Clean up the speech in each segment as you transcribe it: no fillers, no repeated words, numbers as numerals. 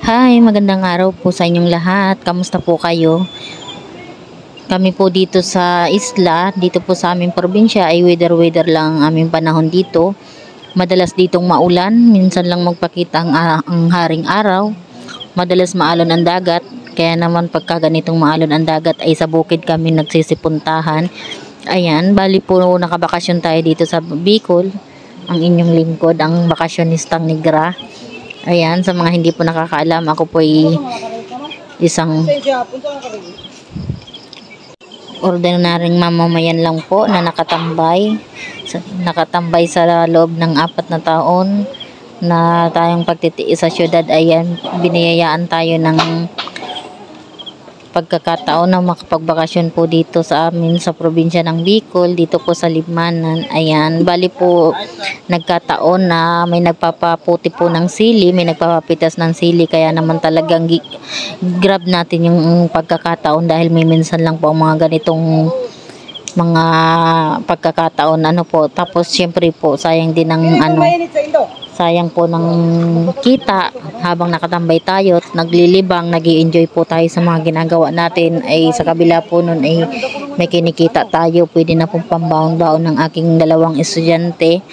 Hi, magandang araw po sa inyong lahat. Kamusta po kayo? Kami po dito sa isla, dito po sa aming probinsya ay weather lang ang aming panahon dito. Madalas ditong maulan, minsan lang magpakita ang haring araw. Madalas maalon ang dagat, kaya naman pagka ganitong maalon ang dagat ay sa bukid kami nagsisipuntahan. Ayan, bali po nakabakasyon tayo dito sa Bicol. Ang inyong lingkod, ang bakasyonistang negra. Ayan, sa mga hindi po nakakaalam, ako po ay isang ordinaryong mamamayan lang po na nakatambay sa loob ng 4 na taon na tayong pagtitiis sa syudad. Ayan, biniyayaan tayo ng pagkakataon na makapagbakasyon po dito sa amin sa probinsya ng Bicol, dito po sa Libmanan. Ayan, bali po nagkataon na may nagpapaputi po ng sili, may nagpapapitas ng sili, kaya naman talagang grab natin yung pagkakataon dahil may minsan lang po ang mga ganitong mga pagkakataon po. Tapos syempre po sayang din ng sayang po ng kita habang nakatambay tayo at naglilibang, nag-i-enjoy po tayo sa mga ginagawa natin. Ay sa kabila po nun ay may kinikita tayo, pwede na pong pambaon-baon ng aking 2 estudyante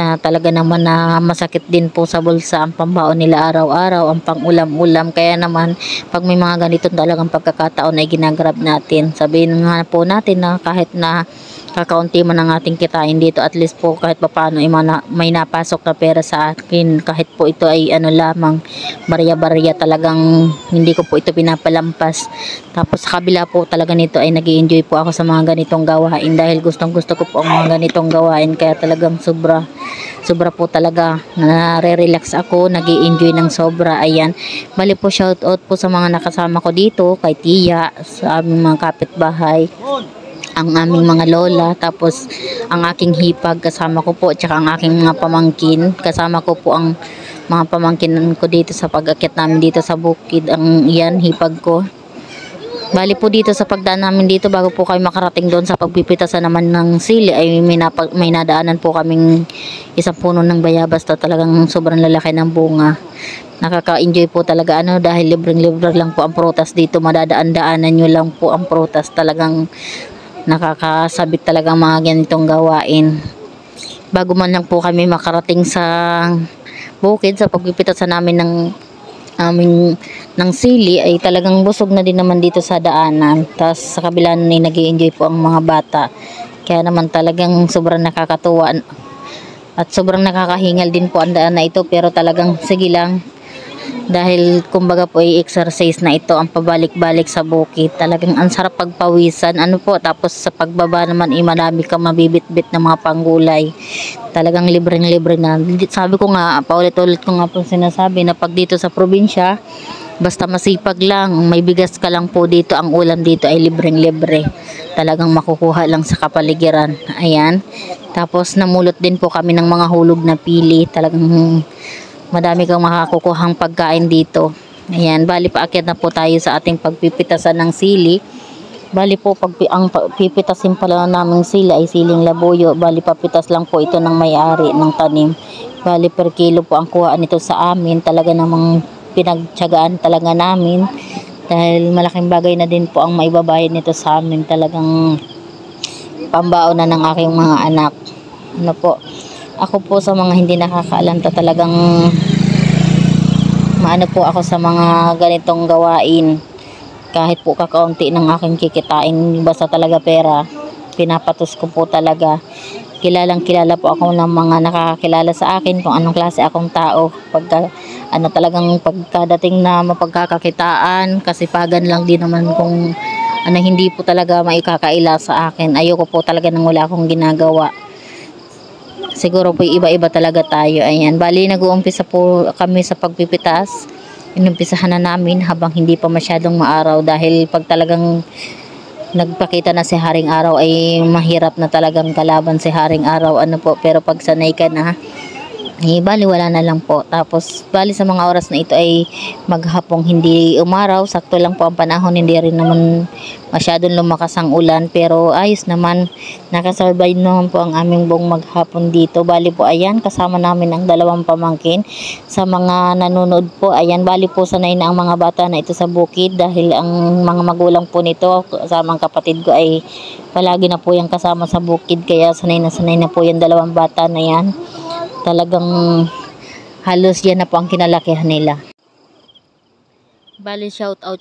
na talaga naman na masakit din po sa bulsa ang pambaon nila araw-araw, ang pang-ulam-ulam. Kaya naman pag may mga ganitong talagang pagkakataon ay ginagrab natin. Sabihin nga po natin na kahit na kakaunti man ang ating kitain dito, at least po kahit papaano may napasok na pera sa akin, kahit po ito ay lamang barya-barya, talagang hindi ko po ito pinapalampas. Tapos sa kabila po talaga nito ay nag-i-enjoy po ako sa mga ganitong gawain dahil gustong gusto ko po ang mga ganitong gawain, kaya talagang sobra po talaga nare-relax ako, nag-i-enjoy ng sobra. Ayan, bali po shout out po sa mga nakasama ko dito, kay Tia, sa aming mga kapitbahay, ang aming mga lola, tapos ang aking hipag kasama ko po, tsaka ang aking mga pamangkin kasama ko po, ang mga pamangkin ko dito sa pag-akyat namin dito sa bukid. Ang yan hipag ko. Bali po dito sa pagdaan namin dito, bago po kayo makarating doon sa pagpipitasan naman ng sili, ay may nadaanan po kaming isang puno ng bayabas na talagang sobrang lalaki ng bunga. Nakaka-enjoy po talaga dahil libreng-libre lang po ang prutas dito, madadaan-daanan nyo lang po ang prutas. Talagang nakakasabit talaga mga ganitong gawain. Bago man lang po kami makarating sa bukid sa pagpipitasan namin ng sili, ay talagang busog na din naman dito sa daanan. Tapos sa kabila na nag-i-enjoy po ang mga bata, kaya naman talagang sobrang nakakatuwa at sobrang nakakahingal din po ang daan na ito. Pero talagang sige lang, dahil kumbaga po ay exercise na ito ang pabalik-balik sa bukid. Talagang ang sarap pagpawisan po. Tapos sa pagbaba naman marami kang mabibit-bit na mga panggulay, talagang libreng-libre na. Sabi ko nga, paulit-ulit ko nga po sinasabi na pag dito sa probinsya, basta masipag lang, may bigas ka lang po dito, ang ulam dito ay libreng-libre, talagang makukuha lang sa kapaligiran. Ayan, tapos namulot din po kami ng mga hulog na pili, talagang madami kang makakukuhang pagkain dito. Ayan, bali paakyat na po tayo sa ating pagpipitasan ng sili. Bali po ang pipitasin pala naming sili ay siling labuyo. Bali papitas lang po ito ng may-ari ng tanim. Bali per kilo po ang kuhaan nito sa amin. Talaga namang pinagtiyagaan talaga namin dahil malaking bagay na din po ang maibabayad nito sa amin. Talagang pambaon na ng aking mga anak. Po, ako po sa mga hindi nakakaalam, talagang po ako sa mga ganitong gawain. Kahit po kakaunti ng aking kikitain, basta talaga pera, pinapatos ko po talaga. Kilalang kilala po ako ng mga nakakakilala sa akin kung anong klase akong tao. Pagka talagang pagkadating na mapagkakakitaan, kasipagan lang din naman kung hindi po talaga maikakaila sa akin. Ayoko po talaga nang wala akong ginagawa. Siguro po iba-iba talaga tayo. Ayan, bali nag-uumpisa po kami sa pagpipitas. Inumpisahan na namin habang hindi pa masyadong maaraw, dahil pag talagang nagpakita na si Haring Araw ay mahirap na talagang kalaban si Haring Araw. Pero pag sanay ka na, Bali wala na lang po. Tapos bali sa mga oras na ito ay maghapong hindi umaraw, sakto lang po ang panahon, hindi rin naman masyadong lumakas ang ulan, pero ayos naman, nakasurvive naman po ang aming buong maghapon dito. Bali po ayan, kasama namin ang dalawang pamangkin. Sa mga nanonood po, ayan, bali po sanay na ang mga bata na ito sa bukid dahil ang mga magulang po nito, kasama ang kapatid ko, ay palagi na po yung kasama sa bukid, kaya sanay na po yung dalawang bata na yan. Talagang halos yan na po ang kinalakihan nila. Bali, shout out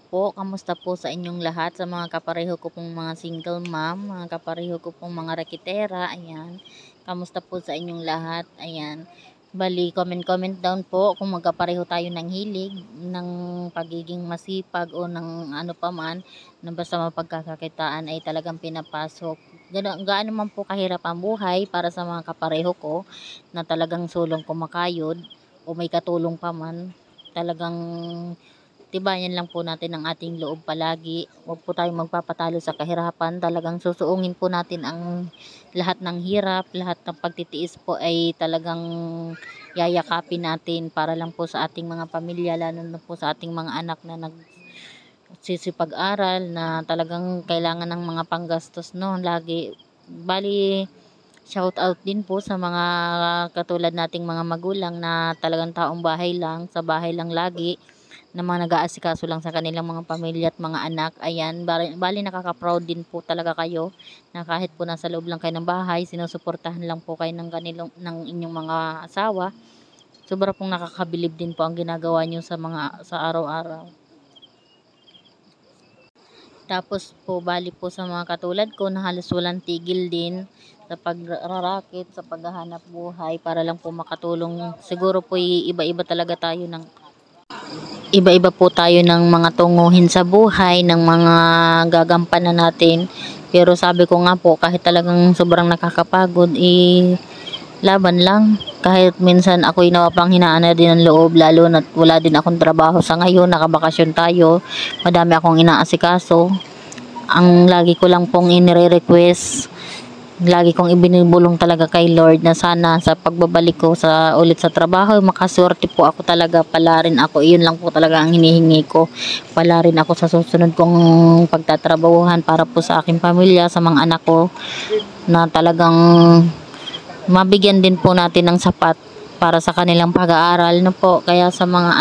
po. Kamusta po sa inyong lahat, sa mga kapareho ko pong mga single mom, mga kapareho ko pong mga rakitera, ayan. Kamusta po sa inyong lahat, ayan. Bali, comment down po kung magkapareho tayo ng hilig, ng pagiging masipag o ng ano pa man, na basta mapagkakakitaan ay talagang pinapasok. Gaano man po kahirap ang buhay para sa mga kapareho ko na talagang sulong kumakayod o may katulong pa man, talagang tibayan lang po natin ang ating loob palagi. Huwag po tayong magpapatalo sa kahirapan. Talagang susuungin po natin ang lahat ng hirap, lahat ng pagtitiis po ay talagang yayakapin natin para lang po sa ating mga pamilya, lalo na po sa ating mga anak na nagsisipag-aral, na talagang kailangan ng mga panggastos, no, lagi. Bali, shout out din po sa mga katulad nating mga magulang na talagang taong bahay lang, sa bahay lang lagi, na mga nag-aasikaso lang sa kanilang mga pamilya at mga anak. Ayan, bali nakaka-proud din po talaga kayo na kahit po nasa loob lang kayo ng bahay, sinusuportahan lang po kayo ng inyong mga asawa. Sobra pong nakakabilib din po ang ginagawa nyo sa araw-araw. Tapos po, bali po sa mga katulad ko na halos walang tigil din sa pagrarakit, sa paghahanap buhay para lang po makatulong. Siguro po iba-iba po tayo ng mga tunguhin sa buhay, ng mga gagampanan natin. Pero sabi ko nga po, kahit talagang sobrang nakakapagod, laban lang. Kahit minsan ako'y napanghinaan na din ang loob, lalo na wala din akong trabaho sa ngayon, nakabakasyon tayo, madami akong inaasikaso. Ang lagi ko lang pong inire-request, lagi kong ibinibulong talaga kay Lord na sana sa pagbabalik ko ulit sa trabaho, makaswerte po ako talaga, palarin ako. Iyon lang po talaga ang hinihingi ko, palarin ako sa susunod kong pagtatrabahuhan para po sa aking pamilya, sa mga anak ko, na talagang mabigyan din po natin ng sapat para sa kanilang pag-aaral, no po. Kaya sa mga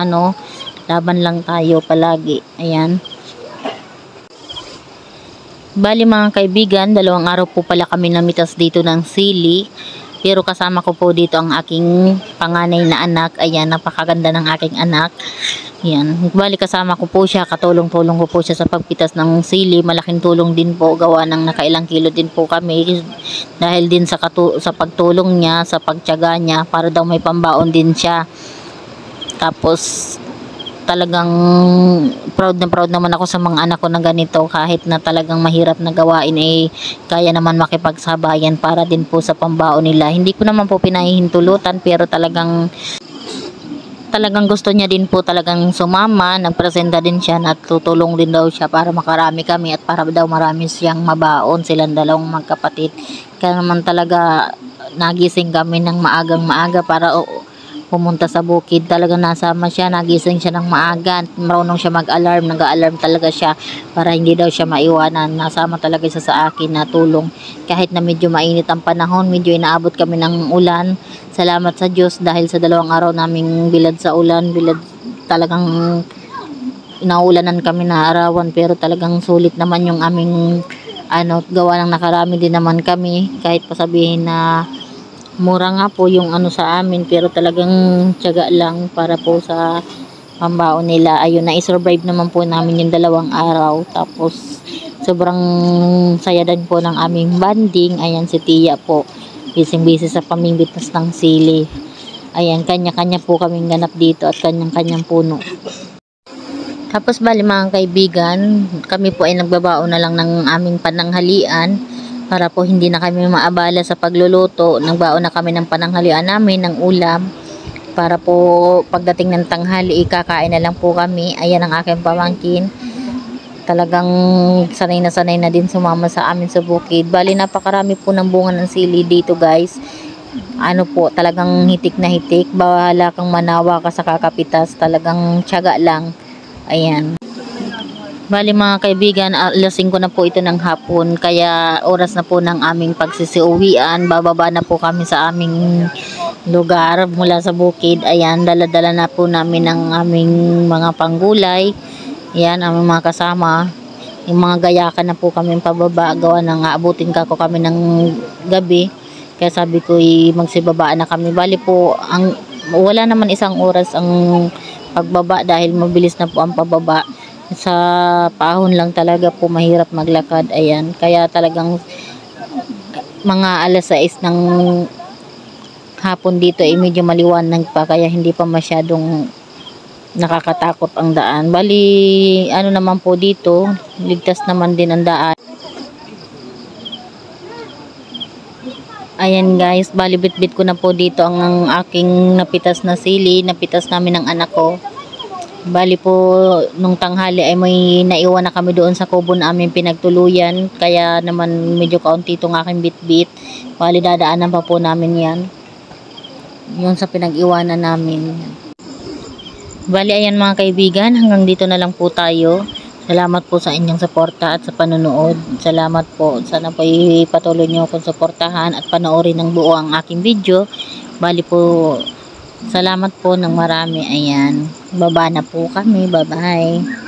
laban lang tayo palagi. Ayan. Bali mga kaibigan, 2 araw po pala kami namitas dito ng sili. Pero kasama ko po dito ang aking panganay na anak. Ayan, napakaganda ng aking anak. Ayan, bali kasama ko po siya, katulong-tulong ko po siya sa pagpitas ng sili. Malaking tulong din po, gawa ng nakailang kilo din po kami. Dahil din sa pagtulong niya, sa pagtiyaga niya, para daw may pambaon din siya. Tapos talagang proud naman ako sa mga anak ko na ganito, kahit na talagang mahirap na gawain, kaya naman makipagsabayan para din po sa pambaon nila. Hindi ko naman po pinahihintulutan, pero talagang gusto niya din po talagang sumama. Nagpresenta din siya na tutulong din daw siya para makarami kami at para daw marami siyang mabaon, silang dalawang magkapatid. Kaya naman talaga nagising kami ng maaga para pumunta sa bukid. Talaga nasama siya, nagising siya ng maaga, marunong siya mag-alarm, nag-alarm talaga siya para hindi daw siya maiwanan. Nasama talaga siya sa akin na tulong, kahit na medyo mainit ang panahon, medyo inaabot kami ng ulan. Salamat sa Diyos dahil sa 2 araw naming bilad sa ulan, talagang inaulanan kami na arawan, pero talagang sulit naman yung aming gawa ng nakarami din naman kami, kahit pasabihin na mura nga po yung sa amin, pero talagang tiyaga lang para po sa pambaon nila. Ayun, na-survive naman po namin yung 2 araw. Tapos sobrang saya din po ng aming banding. Ayan, si Tia po, busy sa pamimbitas ng sili. Ayan, kanya-kanya po kaming ganap dito at kanyang-kanyang puno. Tapos bali mga kaibigan, kami po ay nagbabaon na lang ng aming pananghalian para po hindi na kami maabala sa pagluluto. Nagbaon na kami ng pananghalian namin, ng ulam, para po pagdating ng tanghali, kakain na lang po kami. Ayan ang aking pamangkin, talagang sanay na din sumama sa amin sa bukid. Bali napakarami po ng bunga ng sili dito guys. ano po, talagang hitik na hitik. Bahala kang manawa ka sa kakapitas, talagang tiyaga lang. Ayan. Bali mga kaibigan, alas 5 na po ito ng hapon, kaya oras na po ng aming pagsisiuwian. Bababa na po kami sa aming lugar mula sa bukid. Ayan, dala-dala na po namin ang aming mga panggulay. Ayan, aming mga kasama. Yung mga gayakan na po kami pababa, gawa ng aabutin ka ko kami ng gabi. Kaya sabi ko, magsibaba na kami. Bali po, wala naman isang oras ang pagbaba dahil mabilis na po ang pababa. Sa pahon lang talaga po mahirap maglakad. Ayan, kaya talagang mga alas 6 ng hapon dito ay medyo maliwanag pa, kaya hindi pa masyadong nakakatakot ang daan. Bali ano naman po dito, ligtas naman din ang daan. Ayan guys, bali bitbit ko na po dito ang aking napitas na sili, napitas namin ng anak ko. Bali po nung tanghali ay may naiwan na kami doon sa kubo na aming pinagtuluyan, kaya naman medyo kaunti itong aking bitbit. Bali dadaanan pa po namin yan, yun sa pinag-iwanan namin. Bali ayan mga kaibigan, hanggang dito na lang po tayo. Salamat po sa inyong suporta at sa panonood. Salamat po. Sana po ipatuloy nyo akong suportahan at panoorin ng buo ang aking video. Bali po, salamat po ng marami. Ayan. Baba na po kami. Bye-bye.